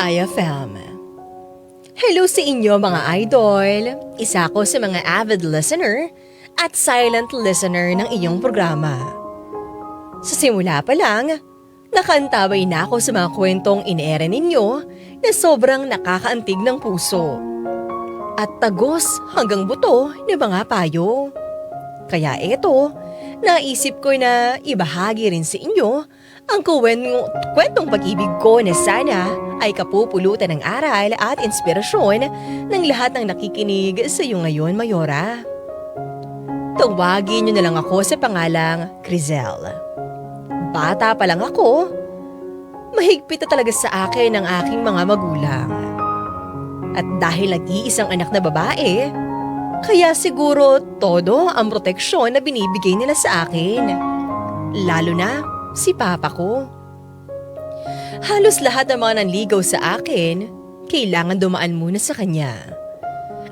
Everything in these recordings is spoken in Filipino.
IFM. Hello sa inyo mga idol. Isa ko sa mga avid listener at silent listener ng iyong programa. Sa simula pa lang, nakantabay na ako sa mga kwentong iniere ninyo na sobrang nakakaantig ng puso. At tagos hanggang buto na mga payo. Kaya eto, naisip ko na ibahagi rin sa inyo ang kwentong pag-ibig ko na sana ay kapupulutan ng aral at inspirasyon ng lahat ng nakikinig sa iyo ngayon, Mayora. Tawagin niyo na lang ako sa pangalang Crizel. Bata pa lang ako, mahigpit na talaga sa akin ang aking mga magulang. At dahil nag-iisang anak na babae, kaya siguro todo ang proteksyon na binibigay nila sa akin. Lalo na si papa ko. Halos lahat ng mga nanligaw sa akin, kailangan dumaan muna sa kanya.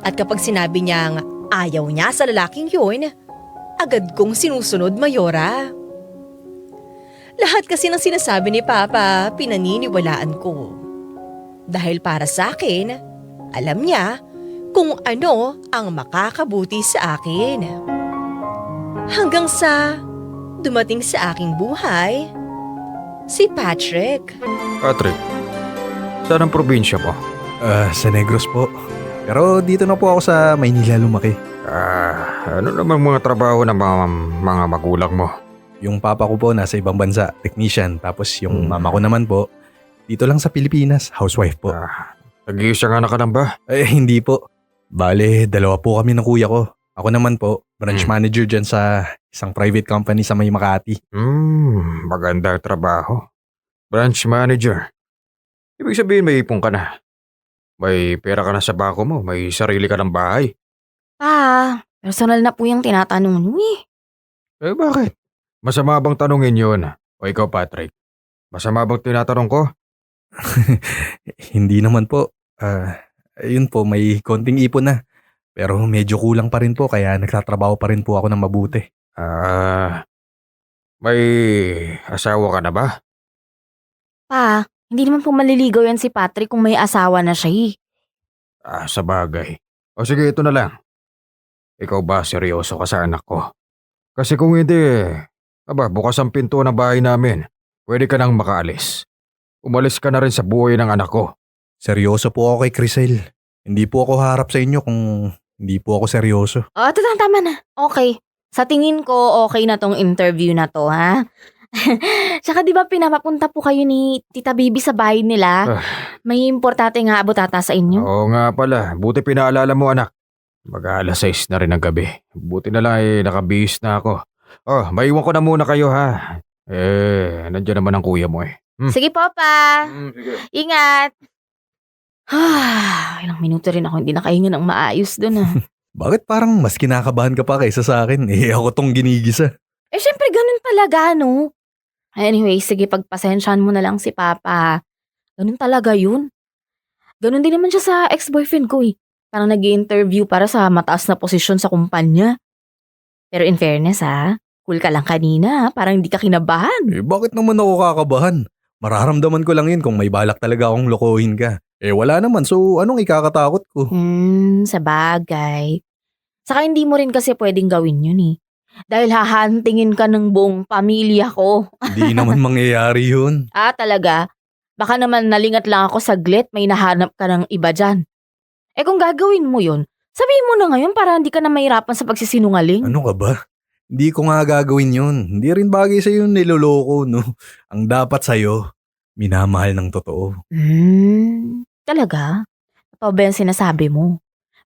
At kapag sinabi niyang ayaw niya sa lalaking yun, agad kong sinusunod, Mayora. Lahat kasi ng sinasabi ni Papa, pinaniniwalaan ko. Dahil para sa akin, alam niya kung ano ang makakabuti sa akin. Hanggang sa dumating sa aking buhay, si Patrick. Patrick, saan ang probinsya mo? Sa Negros po. Pero dito na po ako sa Maynila lumaki. Ano naman mga trabaho ng mga magulang mo? Yung papa ko po nasa ibang bansa, technician. Tapos yung mama ko naman po, dito lang sa Pilipinas, housewife po. Nag-iisang anak ka lang ba? Hindi po. Bale, dalawa po kami ng kuya ko. Ako naman po, branch manager dyan sa isang private company sa may Makati. Maganda trabaho. Branch manager. Ibig sabihin may ipon ka na. May pera ka na sa bako mo, may sarili ka ng bahay. Pa, personal na po yung tinatanong niyo eh. Bakit? Masama bang tanungin yun? O ikaw Patrick, masama bang tinatanong ko? Hindi naman po. Yun po, may konting ipon na. Pero medyo kulang pa rin po kaya nagtatrabaho pa rin po ako ng mabuti. May asawa ka na ba? Pa, hindi naman po maliligaw yan si Patrick kung may asawa na siya eh. Sa bagay. O sige, ito na lang. Ikaw ba seryoso ka sa anak ko? Kasi kung hindi, bukas ang pinto ng bahay namin. Pwede ka nang makaalis. Umalis ka na rin sa buhay ng anak ko. Seryoso po ako kay Crisel. Hindi po ako harap sa inyo kung hindi po ako seryoso. Tama na. Okay. Sa tingin ko, okay na tong interview na to, ha? Tsaka di ba pinapapunta po kayo ni Tita Bibi sa bahay nila? May importante nga abutata sa inyo. Oo nga pala. Buti pinaalala mo anak. Mag-alas 6 na rin ang gabi. Buti na lang nakabihis na ako. Maiwan ko na muna kayo ha. Nandiyan naman ang kuya mo eh. Sige po, pa. Sige. Ingat. Ilang minuto rin ako hindi nakahinga ng maayos doon ah. Bakit parang mas kinakabahan ka pa kaysa sa akin? Ako tong ginigisa. Syempre ganun talaga, no? Anyway, sige pagpasensyahan mo na lang si Papa. Ganun talaga yun. Ganun din naman siya sa ex-boyfriend ko eh. Parang nag-i-interview para sa mataas na posisyon sa kumpanya. Pero in fairness cool ka lang kanina, parang hindi ka kinabahan. Bakit naman ako kakabahan? Mararamdaman ko lang yun kung may balak talaga akong lokohin ka. Wala naman, so anong ikakatakot ko? Sa bagay. Saka hindi mo rin kasi pwedeng gawin yun eh. Dahil hahantingin ka ng buong pamilya ko. Hindi naman mangyayari yun. Talaga? Baka naman nalingat lang ako saglit, may nahanap ka ng iba dyan. Kung gagawin mo yun, sabihin mo na ngayon para hindi ka na mahirapan sa pagsisinungaling. Ano ka ba? Hindi ko nga gagawin yun. Hindi rin bagay sa'yo niloloko, no? Ang dapat sa'yo, minamahal ng totoo. Talaga? Totoo ba yung sinasabi mo?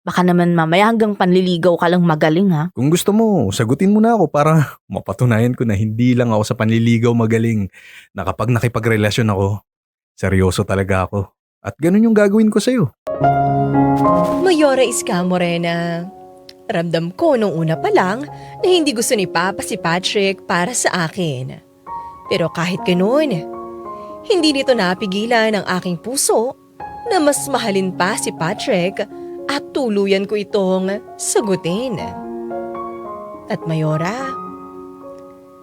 Baka naman mamaya hanggang panliligaw ka lang magaling ha? Kung gusto mo, sagutin mo na ako para mapatunayan ko na hindi lang ako sa panliligaw magaling. Na kapag nakipagrelasyon ako, seryoso talaga ako. At ganun yung gagawin ko sa'yo. Mayora Iska Morena. Ramdam ko nung una pa lang na hindi gusto ni Papa si Patrick para sa akin. Pero kahit ganun, hindi nito napigilan ang aking puso na mas mahalin pa si Patrick at tuluyan ko itong sagutin. At Mayora,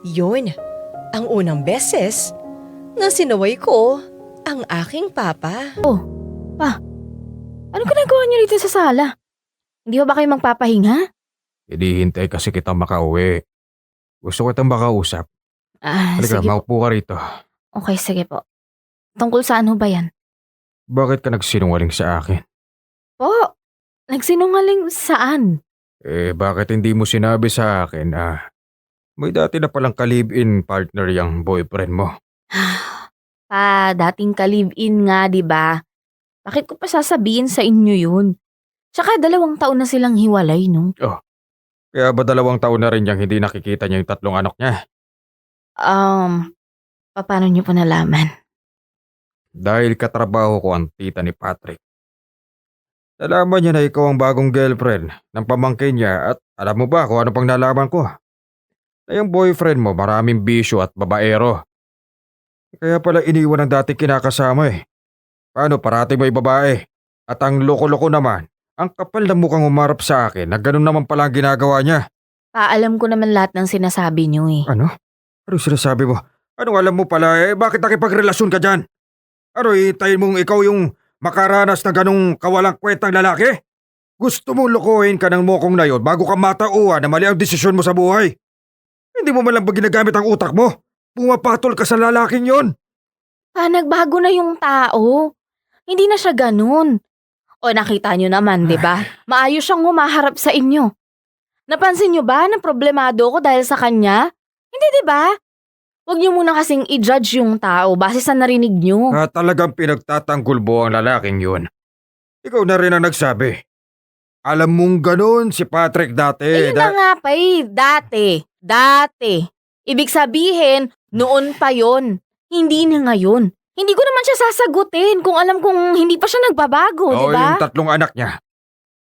yun ang unang beses na sinaway ko ang aking papa. Pa, anong ginagawa niyo dito sa sala? Hindi ba kayo magpapahinga? Hinihintay kasi kita makauwi. Gusto kitang makausap. Halika, Sige po. maupo ka rito. Okay, sige po. Tungkol saan ho ba yan? Bakit ka nagsinungaling sa akin? Po, nagsinungaling saan? Bakit hindi mo sinabi sa akin na may dati na palang ka-live-in partner yung boyfriend mo? Pa, dating ka-live-in nga, di ba? Bakit ko pa sasabihin sa inyo yun? Tsaka 2 taon na silang hiwalay, no? Kaya ba 2 taon na rin yung hindi nakikita niya yung 3 anak niya? Paano niyo po nalaman? Dahil katrabaho ko ang tita ni Patrick. Nalaman niya na ikaw ang bagong girlfriend ng pamangkin niya at alam mo ba kung ano pang nalaman ko? Na yung boyfriend mo maraming bisyo at babaero. Kaya pala iniwan ang dati kinakasama eh. Paano parati may babae? At ang loko-loko naman, ang kapal na mukhang umarap sa akin na ganun naman pala ang ginagawa niya. Pa, alam ko naman lahat ng sinasabi niyo eh. Ano? Ano sinasabi mo? Anong alam mo pala bakit nakipagrelasyon ka dyan? Ano iitayin mong ikaw yung makaranas na ganong kawalang kwentang lalaki? Gusto mong lokohin ka ng mokong na yon bago ka matauhan na mali ang desisyon mo sa buhay? Hindi mo man lang ba ginagamit ang utak mo? Pumapatol ka sa lalaking yon. Pa, nagbago na yung tao. Hindi na siya ganun. O nakita niyo naman, di ba? Maayos siyang humaharap sa inyo. Napansin niyo ba na problemado ko dahil sa kanya? Hindi, di ba? Huwag niyo muna kasing i-judge yung tao base sa narinig niyo. Talagang pinagtatanggol mo ang lalaking yun. Ikaw na rin ang nagsabi. Alam mong ganun si Patrick dati. Yun na nga pa eh. Dati. Ibig sabihin, noon pa yon. Hindi na ngayon. Hindi ko naman siya sasagutin kung alam kong hindi pa siya nagbabago, di Oo, ba? yung 3 anak niya.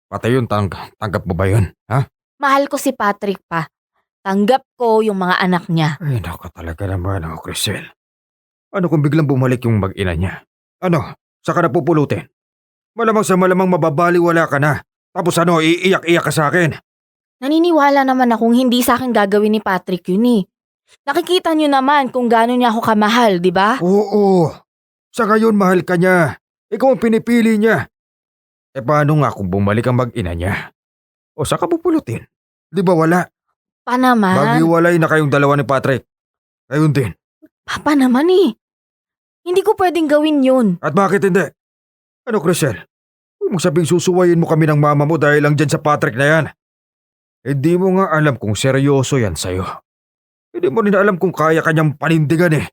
Patay yun, tanggap mo ba yun? Ha? Mahal ko si Patrick pa. Tanggap ko yung mga anak niya. Ay, naku talaga naman ako, Crisel. Ano kung biglang bumalik yung mag-ina niya? Ano? Saka napupulutin? Malamang sa malamang mababaliwala ka na. Tapos ano, iiyak-iyak ka sa akin. Naniniwala naman akong hindi sa akin gagawin ni Patrick yun eh. Nakikita niyo naman kung gaano niya ako kamahal, di ba? Oo. Sa ngayon, mahal ka niya. Ikaw ang pinipili niya. Paano nga kung bumalik ang mag-ina niya? O saka pupulutin? Di ba wala? Pa naman. Maghiwalay na kayong dalawa ni Patrick. Ayun din. Papa naman eh. Hindi ko pwedeng gawin yun. At bakit hindi? Ano, Crisel? Huwag mong sabing susuwayin mo kami ng mama mo dahil lang dyan sa Patrick na yan. Di mo nga alam kung seryoso yan sa'yo. Hindi mo rin alam kung kaya kanyang panindigan eh.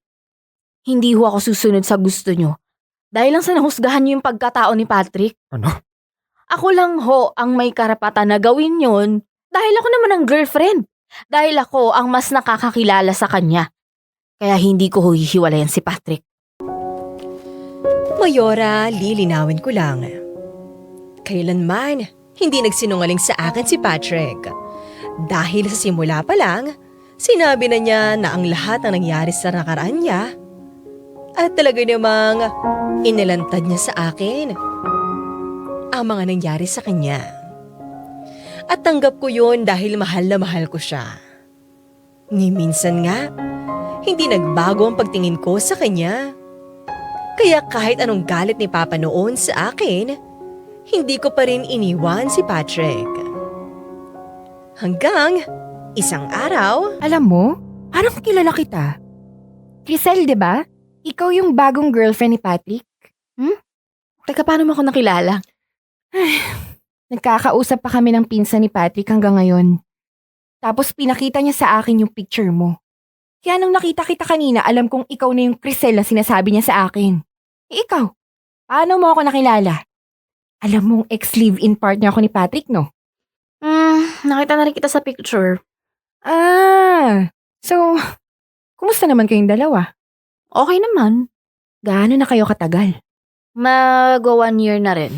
Hindi ho ako susunod sa gusto niyo. Dahil lang sa nahusgahan niyo yung pagkatao ni Patrick. Ano? Ako lang ho ang may karapatan na gawin yun dahil ako naman ang girlfriend. Dahil ako ang mas nakakakilala sa kanya. Kaya hindi ko hihiwalayan si Patrick. Mayora, lilinawin ko lang. Kailanman, hindi nagsinungaling sa akin si Patrick. Dahil sa simula pa lang, sinabi na niya na ang lahat ng nangyari sa nakaraan niya at talaga namang inilantad niya sa akin ang mga nangyari sa kanya. At tanggap ko yun dahil mahal na mahal ko siya. Ni minsan nga, hindi nagbago ang pagtingin ko sa kanya. Kaya kahit anong galit ni Papa noon sa akin, hindi ko pa rin iniwan si Patrick. Hanggang isang araw, Alam mo, parang kilala kita. Crisel, di ba? Ikaw yung bagong girlfriend ni Patrick. Teka, paano mo ako nakilala? Nagkakausap pa kami ng pinsan ni Patrick hanggang ngayon. Tapos pinakita niya sa akin yung picture mo. Kaya nung nakita kita kanina, alam kong ikaw na yung Crisel na sinasabi niya sa akin. Ikaw, paano mo ako nakilala? Alam mong ex-live-in partner ako ni Patrick, no? Nakita na rin kita sa picture. So, kumusta naman kayong dalawa? Okay naman. Gaano na kayo katagal? Mag-1 year na rin.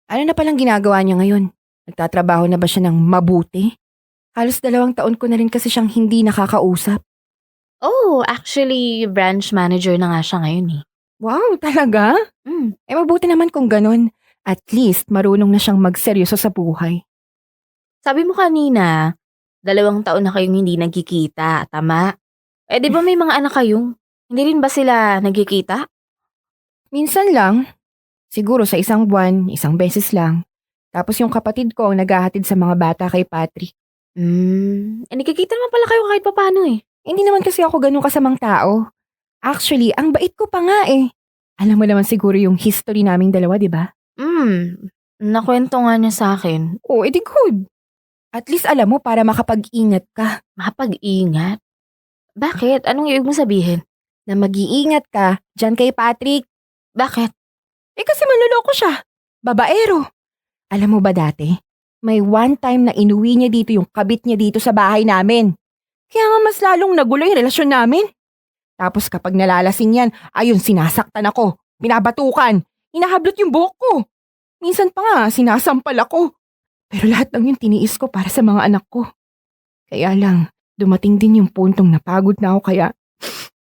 Ano na palang ginagawa niya ngayon? Nagtatrabaho na ba siya ng mabuti? Halos 2 taon ko na rin kasi siyang hindi nakakausap. Oh, actually, branch manager na nga siya ngayon eh. Wow, talaga? Mabuti naman kung ganun. At least, marunong na siyang magseryoso sa buhay. Sabi mo kanina, 2 taon na kayong hindi nagkikita, tama? Di ba may mga anak kayo? Hindi rin ba sila nagkikita? Minsan lang, Siguro sa isang buwan, isang beses lang. Tapos yung kapatid ko ang naghahatid sa mga bata kay Patrick. Nakikita naman pala kayo kahit papano eh. Hindi naman kasi ako ganun kasamang tao. Actually, ang bait ko pa nga eh. Alam mo naman siguro yung history naming dalawa, di ba? Nakwento nga niya sa akin. Oo, edi good. At least alam mo para makapag-ingat ka. Makapag-ingat? Bakit? Anong ibig mo sabihin? Na mag-iingat ka dyan kay Patrick. Bakit? Eh kasi manloloko siya. Babaero. Alam mo ba dati? May one time na inuwi niya dito yung kabit niya dito sa bahay namin. Kaya nga mas lalong nagulo yung relasyon namin. Tapos kapag nalalasing yan, ayun sinasaktan ako. Binabatukan. Hinahablot yung buhok ko. Minsan pa nga sinasampal ako. Pero lahat ng yun tiniis ko para sa mga anak ko. Kaya lang, dumating din yung puntong napagod na ako kaya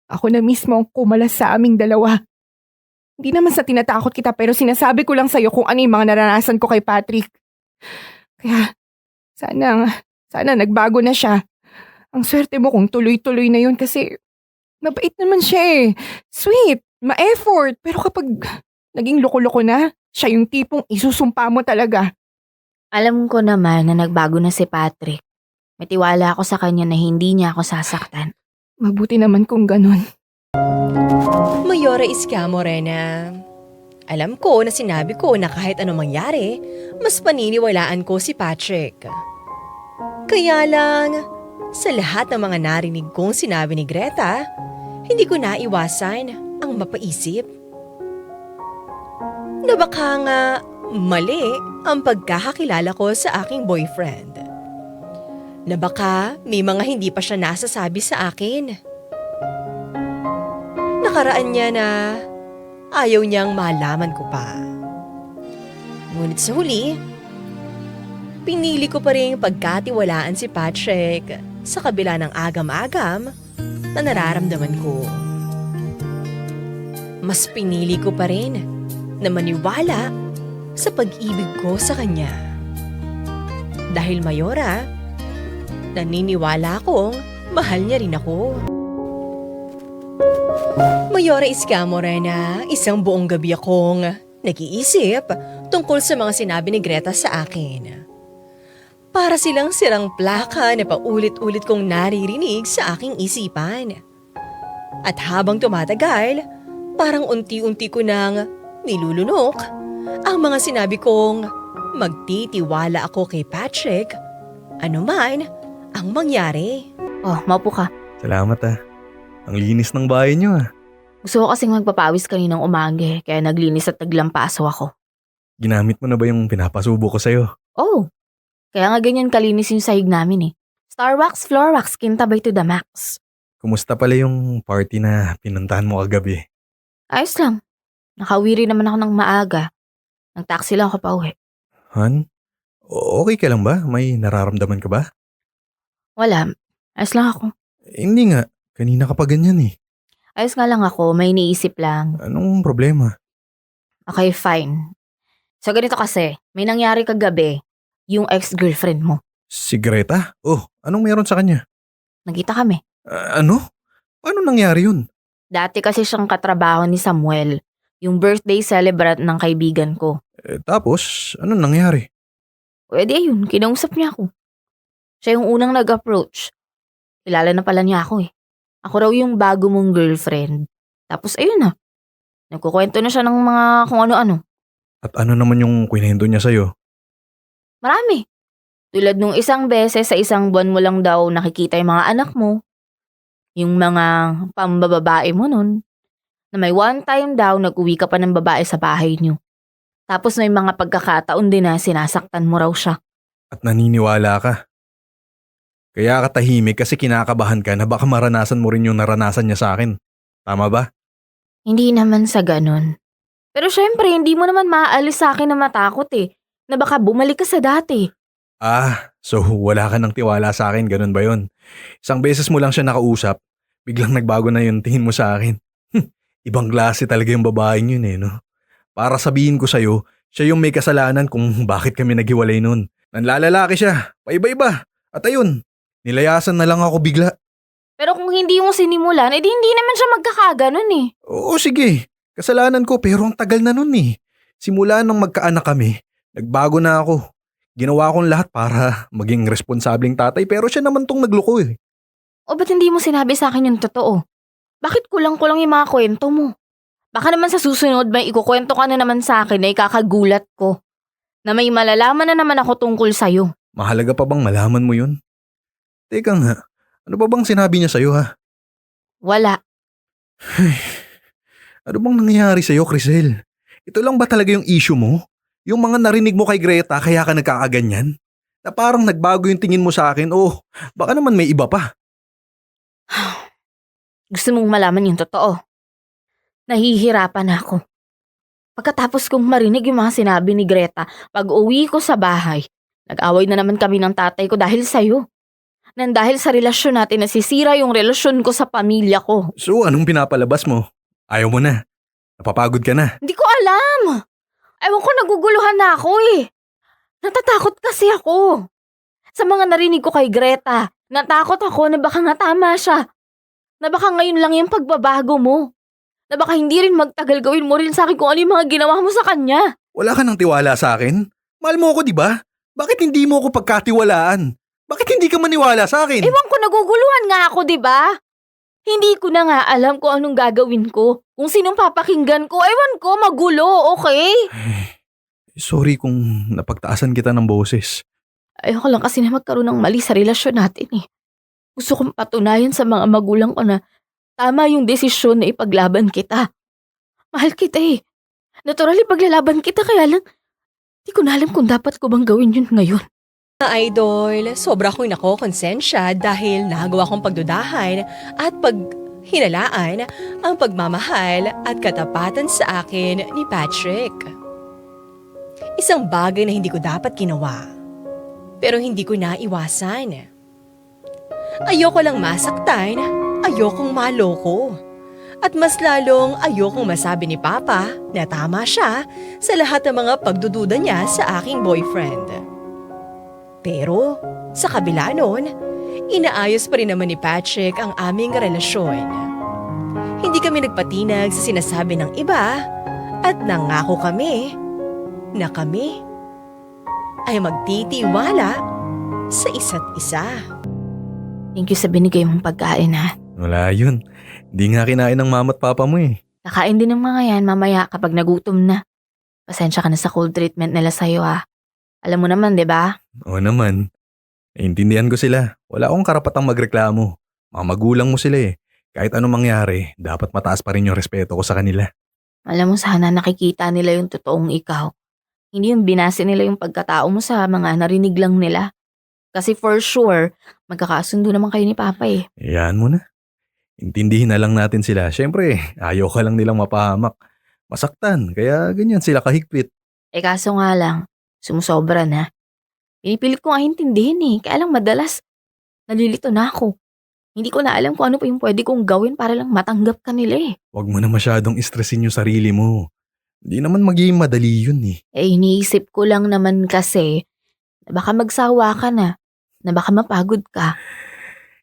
ako na mismo ang kumalas sa aming dalawa. Hindi naman sa tinatakot kita pero sinasabi ko lang sa'yo kung ano yung mga naranasan ko kay Patrick. Kaya, sana nagbago na siya. Ang swerte mo kung tuloy-tuloy na yun kasi mabait naman siya eh. Sweet, ma-effort. Pero kapag naging loko-loko na, siya yung tipong isusumpa mo talaga. Alam ko naman na nagbago na si Patrick. May tiwala ako sa kanya na hindi niya ako sasaktan. Mabuti naman kung ganun. Mayora Iska Morena. Alam ko na sinabi ko na kahit anong mangyari, mas paniniwalaan ko si Patrick. Kaya lang, sa lahat ng mga narinig kong sinabi ni Greta, hindi ko naiwasan ang mapaisip. Na baka nga mali ang pagkakakilala ko sa aking boyfriend. Na baka may mga hindi pa siya nasasabi sa akin. Nakaraan niya na ayaw niyang malaman ko pa. Ngunit sa huli, pinili ko pa rin pagkatiwalaan si Patrick sa kabila ng agam-agam na nararamdaman ko. Mas pinili ko pa rin na maniwala sa pag-ibig ko sa kanya. Dahil Mayora, naniniwala akong mahal niya rin ako. Mayora Iska Morena, isang buong gabi akong nag-iisip tungkol sa mga sinabi ni Greta sa akin. Para silang sirang plaka na paulit-ulit kong naririnig sa aking isipan. At habang tumatagal, parang unti-unti ko nang nilulunok ang mga sinabi kong magtitiwala ako kay Patrick, anuman ang mangyari. Oh, maupo ka. Salamat ah. Ang linis ng bahay niyo ah. Gusto ko kasing magpapawis kaninang umaga kaya naglinis at naglampaso ako. Ginamit mo na ba yung pinapasubo ko sa'yo? Oh, kaya nga ganyan kalinis yung sahig namin eh. Star wax, floor wax, kintabay to the max. Kumusta pala yung party na pinuntahan mo kagabi? Ayos lang. Nakauwi rin naman ako ng maaga. Nag-taxi lang ako pa uwi. Han? Okay ka lang ba? May nararamdaman ka ba? Wala. Ayos lang ako. Hindi nga. Kanina ka pa ganyan eh. Ayos nga lang ako. May iniisip lang. Anong problema? Okay, fine. So ganito kasi, may nangyari kagabi. Yung ex-girlfriend mo. Si Greta? Oh, anong meron sa kanya? Nagkita kami. Ano? Paano nangyari yun? Dati kasi siyang katrabaho ni Samuel. Yung birthday celebrant ng kaibigan ko. Tapos, anong nangyari? Pwede ayun, kinausap niya ako. Siya yung unang nag-approach. Kilala na pala niya ako eh. Ako raw yung bago mong girlfriend. Tapos ayun na. Nagkukwento na siya ng mga kung ano-ano. At ano naman yung kwento niya sa'yo? Marami. Tulad nung isang beses sa isang buwan mo lang daw nakikita yung mga anak mo. Yung mga pambababae mo nun. Na may one time daw nag-uwi ka pa ng babae sa bahay niyo. Tapos may mga pagkakataon din na sinasaktan mo raw siya. At naniniwala ka? Kaya ka tahimik kasi kinakabahan ka na baka maranasan mo rin yung naranasan niya sa akin. Tama ba? Hindi naman sa ganun. Pero syempre, hindi mo naman maaalis sa akin na matakot eh. Na baka bumalik ka sa dati. So wala ka ng tiwala sa akin, ganun ba yun? Isang beses mo lang siya nakausap, biglang nagbago na yung tingin mo sa akin. Ibang klase talaga yung babaeng yun eh, no? Para sabihin ko sa'yo, siya yung may kasalanan kung bakit kami naghiwalay nun. Nanlalalaki siya, paiba-iba. At ayun, nilayasan na lang ako bigla. Pero kung hindi mo sinimulan, edi hindi naman siya magkakaganon eh. Oo sige, kasalanan ko pero ang tagal na nun eh. Simula nang magkaanak kami, nagbago na ako. Ginawa kong lahat para maging responsableng tatay pero siya naman tong nagloko eh. O ba't hindi mo sinabi sa akin yung totoo? Bakit kulang-kulang yung mga kwento mo? Baka naman sa susunod may ikukwento ka na naman sa akin na ikakagulat ko. Na may malalaman na naman ako tungkol sa'yo. Mahalaga pa bang malaman mo yun? Teka nga, ano ba bang sinabi niya sa'yo ha? Wala. Ano bang nangyayari sa'yo, Crisel? Ito lang ba talaga yung issue mo? Yung mga narinig mo kay Greta kaya ka nagkakaganyan? Na parang nagbago yung tingin mo sa akin o baka naman may iba pa. Gusto mong malaman yung totoo? Nahihirapan ako. Pagkatapos kong marinig yung mga sinabi ni Greta, pag uwi ko sa bahay, nag-away na naman kami ng tatay ko dahil sa'yo. Nang dahil sa relasyon natin nasisira yung relasyon ko sa pamilya ko. So anong pinapalabas mo? Ayaw mo na. Napapagod ka na. Hindi ko alam. Ewan ko, naguguluhan na ako eh. Natatakot kasi ako. Sa mga narinig ko kay Greta, natakot ako na baka natama siya. Na baka ngayon lang yung pagbabago mo. Na baka hindi rin magtagal gawin mo rin sa akin kung ano yung mga ginawa mo sa kanya. Wala ka ng tiwala sa akin? Mahal mo ako, di ba? Bakit hindi mo ako pagkatiwalaan? Bakit hindi ka maniwala sa akin? Ewan ko, naguguluhan nga ako, di ba? Hindi ko na nga alam kung anong gagawin ko. Kung sinong papakinggan ko, ewan ko, magulo, okay? Sorry kung napagtaasan kita ng boses. Ayoko lang kasi na magkaroon ng mali sa relasyon natin eh. Gusto kong patunayan sa mga magulang ko na tama yung desisyon na ipaglaban kita. Mahal kita eh. Natural ipaglalaban kita kaya lang di ko na alam kung dapat ko bang gawin yun ngayon. Mga idol, sobra akong nakokonsensya dahil nagawa kong pagdudahan at paghinalaan ang pagmamahal at katapatan sa akin ni Patrick. Isang bagay na hindi ko dapat ginawa, pero hindi ko naiwasan. Ayoko lang masaktan, ayokong maloko. At mas lalong ayokong masabi ni Papa na tama siya sa lahat ng mga pagdududa niya sa aking boyfriend. Pero sa kabila nun, inaayos pa rin naman ni Patrick ang aming relasyon. Hindi kami nagpatinag sa sinasabi ng iba at nangako kami na kami ay magtitiwala sa isa't isa. Thank you sa binigay mong pagkain ha. Wala yun. Hindi nga kinain ng mama at papa mo eh. Kakain din ng mga yan mamaya kapag nagutom na. Pasensya ka na sa cold treatment nila sa'yo ha. Alam mo naman, di ba? Oo naman. Naintindihan ko sila. Wala akong karapatang magreklamo. Mga magulang mo sila eh. Kahit anong mangyari, dapat mataas pa rin yung respeto ko sa kanila. Alam mo sana nakikita nila yung totoong ikaw. Hindi yung binase nila yung pagkatao mo sa mga narinig lang nila. Kasi for sure, magkakasundo naman kayo ni Papa eh. Iyan mo na. Intindihin na lang natin sila. Siyempre, ayaw ka lang nilang mapahamak. Masaktan, kaya ganyan sila kahigpit. Kaso nga lang, sumusobra na. Pinipilit ko nga intindihin eh. Kaya lang madalas, nalilito na ako. Hindi ko na alam kung ano pa yung pwede kong gawin para lang matanggap ka nila eh. Huwag mo na masyadong istresin yung sarili mo. Hindi naman magiging madali yun eh. Iniisip ko lang naman kasi, na baka magsawa ka na baka mapagod ka.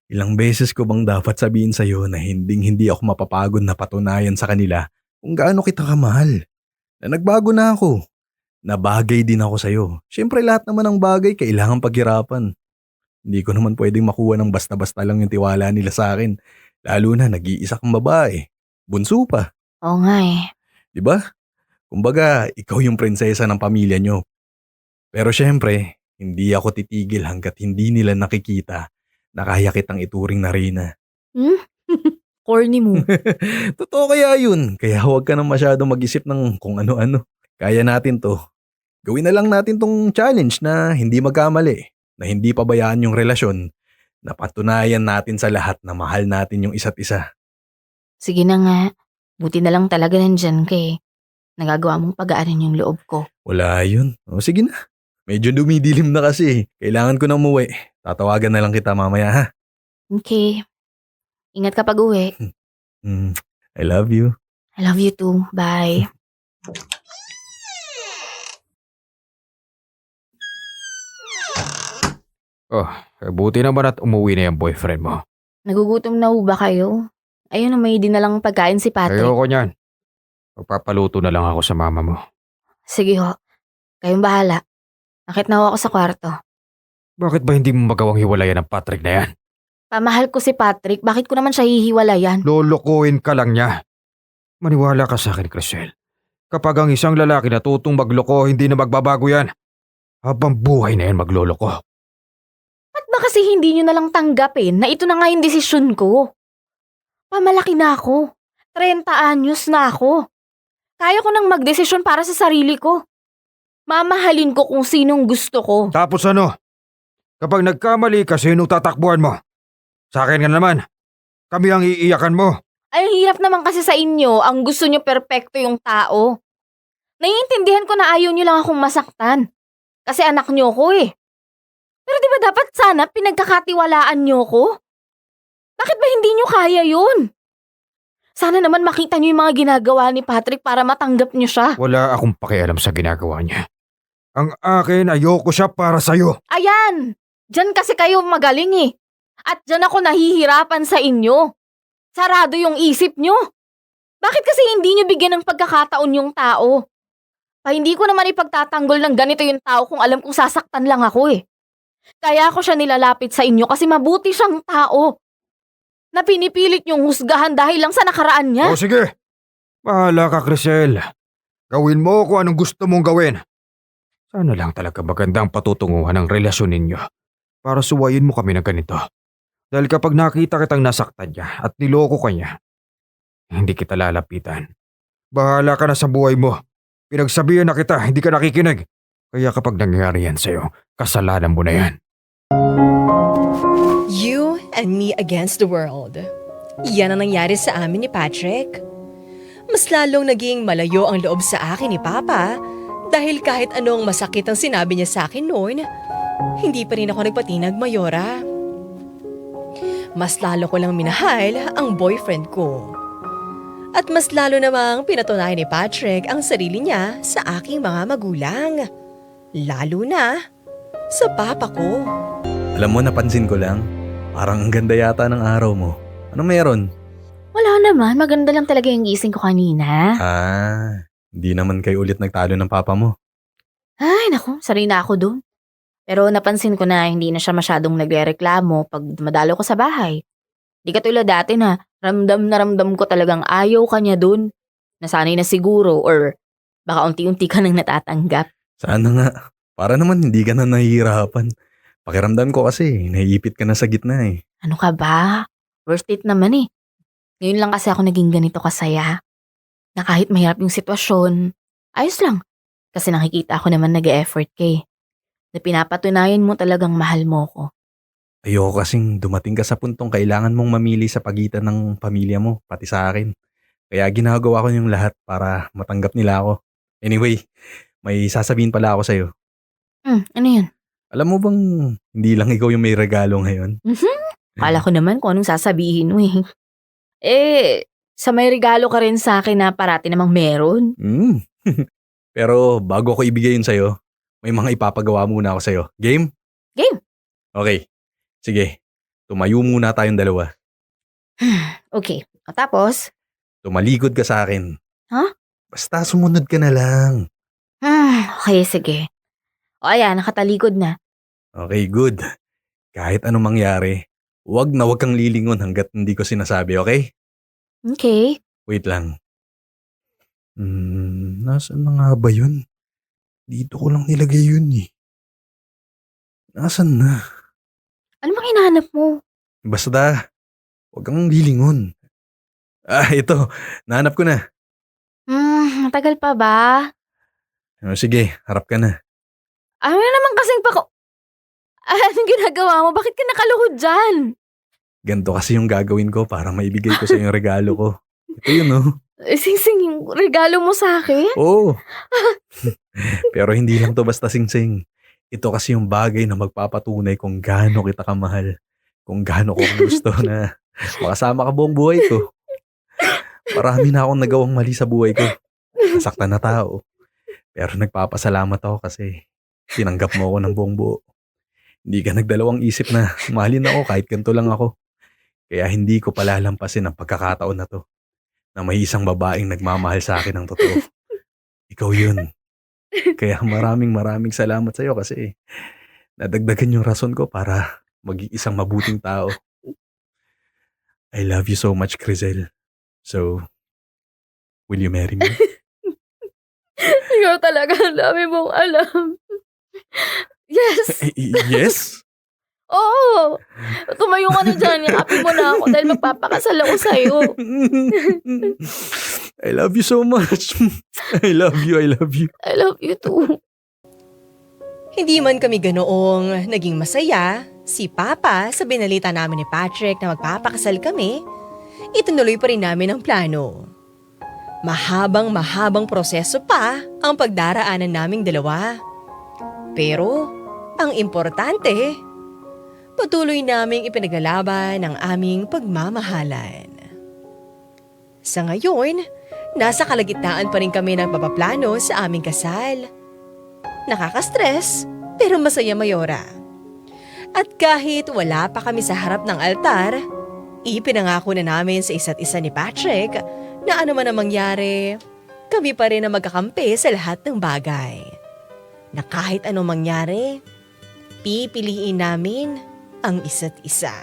Ilang beses ko bang dapat sabihin sa'yo na hindi ako mapapagod na patunayan sa kanila kung gaano kita kamahal. Na nagbago na ako. Na bagay din ako sa'yo. Siyempre lahat naman ng bagay kailangan paghirapan. Hindi ko naman pwedeng makuha ng basta-basta lang yung tiwala nila sa akin. Lalo na nag-iisa kang babae. Bunso pa. Oo nga eh. Diba? Kumbaga, ikaw yung prinsesa ng pamilya nyo. Pero siyempre, hindi ako titigil hanggat hindi nila nakikita na kaya kitang ituring na Reyna. Corny mo. Totoo kaya yun. Kaya huwag ka nang masyadong mag-isip ng kung ano-ano. Kaya natin to. Gawin na lang natin tong challenge na hindi magkamali. Na hindi pabayaan yung relasyon. Na patunayan natin sa lahat na mahal natin yung isa't isa. Sige na nga. Buti na lang talaga nandyan ka eh. Nagagawa mong pagaanin yung loob ko. Wala yun. O sige na. Medyo dumidilim na kasi. Kailangan ko na umuwi. Tatawagan na lang kita mamaya ha. Okay. Ingat ka pag uwi. I love you. I love you too. Bye. Buti naman at umuwi na yung boyfriend mo. Nagugutom na ba kayo? Ayun, may dinalang pagkain si Patrick. Ayoko niyan. Magpapaluto na lang ako sa mama mo. Sige ho, kayong bahala. Akit na ho ako sa kwarto. Bakit ba hindi mo magawang hiwalayan ng Patrick na yan? Pamahal ko si Patrick, bakit ko naman siya hihiwalayan? Lolokohin ka lang niya. Maniwala ka sa akin, Crisel. Kapag ang isang lalaki natutong magloko, hindi na magbabago yan. Habang buhay na yan magloloko. Ba't ba kasi hindi nyo nalang tanggapin na ito na nga yung desisyon ko? Pamalaki na ako. 30 anyos na ako. Kaya ko nang magdesisyon para sa sarili ko. Mamahalin ko kung sinong gusto ko. Tapos ano? Kapag nagkamali ka, sinong tatakbuhan mo? Sa akin nga naman, kami ang iiyakan mo. Ay, ang hirap naman kasi sa inyo, ang gusto nyo perpekto yung tao. Naiintindihan ko na ayaw nyo lang akong masaktan. Kasi anak nyo ko eh. Pero di ba dapat sana pinagkakatiwalaan nyo ko? Bakit ba hindi nyo kaya yun? Sana naman makita nyo yung mga ginagawa ni Patrick para matanggap nyo siya. Wala akong pakialam sa ginagawa niya. Ang akin, ayoko siya para sa'yo. Ayan! Diyan kasi kayo magaling eh. At diyan ako nahihirapan sa inyo. Sarado yung isip nyo. Bakit kasi hindi nyo bigyan ng pagkakataon yung tao? Hindi ko naman ipagtatanggol ng ganito yung tao kung alam kong sasaktan lang ako eh. Kaya ako siya nilalapit sa inyo kasi mabuti siyang tao. Na pinipilit nyong husgahan dahil lang sa nakaraan niya. O sige, bahala ka, Crisel. Gawin mo kung anong gusto mong gawin. Sana lang talaga magandang patutunguhan ang relasyon ninyo para suwayin mo kami ng ganito. Dahil kapag nakita kitang nasaktan niya at niloko ka niya, hindi kita lalapitan. Bahala ka na sa buhay mo. Pinagsabihan na kita, hindi ka nakikinig. Kaya kapag nangyari yan sa'yo, kasalanan mo na yan. You and me against the world. Yan ang nangyari sa amin ni Patrick. Mas lalong naging malayo ang loob sa akin ni Papa dahil kahit anong masakit ang sinabi niya sa akin noon, hindi pa rin ako nagpatinag, Mayora. Mas lalo ko lang minahal ang boyfriend ko. At mas lalo namang pinatunayan ni Patrick ang sarili niya sa aking mga magulang. Lalo na sa papa ko. Alam mo, napansin ko lang. Parang ang ganda yata ng araw mo. Ano meron? Wala naman, maganda lang talaga yung gising ko kanina. Hindi naman kayo ulit nagtalo ng papa mo. Ay, naku, sanay na ako dun. Pero napansin ko na hindi na siya masyadong nagrereklamo pag dumadalo ko sa bahay. Di katulad dati na ramdam ko talagang ayaw ka niya dun. Nasanay na siguro or baka unti-unti ka nang natatanggap. Sana nga. Para naman hindi ka na nahihirapan. Pakiramdam ko kasi, naiipit ka na sa gitna eh. Ano ka ba? Worth it naman eh. Ngayon lang kasi ako naging ganito kasaya. Na kahit mahirap yung sitwasyon, ayos lang. Kasi nakikita ako naman nag-e-effort ka eh. Na pinapatunayan mo talagang mahal mo ko. Ayoko kasing dumating ka sa puntong kailangan mong mamili sa pagitan ng pamilya mo, pati sa akin. Kaya ginagawa ko yung lahat para matanggap nila ako. Anyway, may sasabihin pala ako sa'yo. Ano yun? Alam mo bang hindi lang ikaw yung may regalo ngayon? Kala ko naman kung anong sasabihin mo eh. Sa may regalo ka rin sa akin na parati namang meron. Pero bago ko ibigay yun sa'yo, may mga ipapagawa muna ako sa'yo. Game? Game. Okay. Sige. Tumayo muna tayong dalawa. Okay. O tapos? Tumalikod ka sa akin. Huh? Basta sumunod ka na lang. Okay, sige. O ayan, nakatalikod na. Okay, good. Kahit anong mangyari, wag kang lilingon hanggat hindi ko sinasabi, okay? Okay. Wait lang. Nasaan na nga ba yun? Dito ko lang nilagay yun eh. Nasaan na? Ano bang hinahanap mo? Basta, wag kang lilingon. Ito. Nahanap ko na. Matagal pa ba? Sige, harap ka na. Ano naman kasing anong ginagawa mo? Bakit ka nakaluhod dyan? Ganto kasi yung gagawin ko para maibigay ko sa yung regalo ko. Ito yun, no? Sing-sing, yung regalo mo sa akin? Oo. Pero hindi lang to basta sing-sing. Ito kasi yung bagay na magpapatunay kung gaano kita kamahal. Kung gaano ko gusto na makasama ka buong buhay ko. Marami na akong nagawang mali sa buhay ko. Nasaktan na tao. Pero nagpapasalamat ako kasi tinanggap mo ako ng buong buo. Hindi ka nagdalawang isip na mahalin ako kahit ganito lang ako. Kaya hindi ko palalampasin ang pagkakataon na to. Na may isang babaeng nagmamahal sa akin ng totoo. Ikaw yun. Kaya maraming salamat sa'yo kasi nadagdagan yung rason ko para maging isang mabuting tao. I love you so much, Crizel. So, will you marry me? Ikaw talaga, ang dami mong alam. Yes! Yes? Oo! Tumayo ka na dyan, yakapin mo na ako dahil magpapakasal ako sa'yo. I love you so much. I love you. I love you too. Hindi man kami ganoong naging masaya, si Papa sa binalita namin ni Patrick na magpapakasal kami, itinuloy pa rin namin ang plano. Mahabang proseso pa ang pagdaraanan naming dalawa. Pero, ang importante, patuloy naming ipinaglalaban ang aming pagmamahalan. Sa ngayon, nasa kalagitnaan pa rin kami ng papaplano sa aming kasal. Nakaka-stress, pero masaya, Mayora. At kahit wala pa kami sa harap ng altar, ipinangako na namin sa isa't isa ni Patrick na ano man ang mangyari, kami pa rin ang magkakampi sa lahat ng bagay. Na kahit anong mangyari, pipiliin namin ang isa't isa.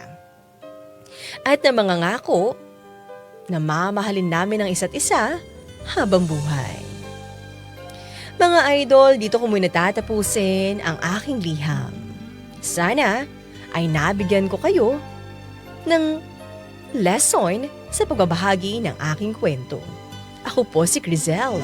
At na mangangako na mamahalin namin ang isa't isa habang buhay. Mga idol, dito ko muna tatapusin ang aking liham. Sana ay nabigyan ko kayo ng lesson sa pagbabahagi ng aking kwento. Ako po si Crizel.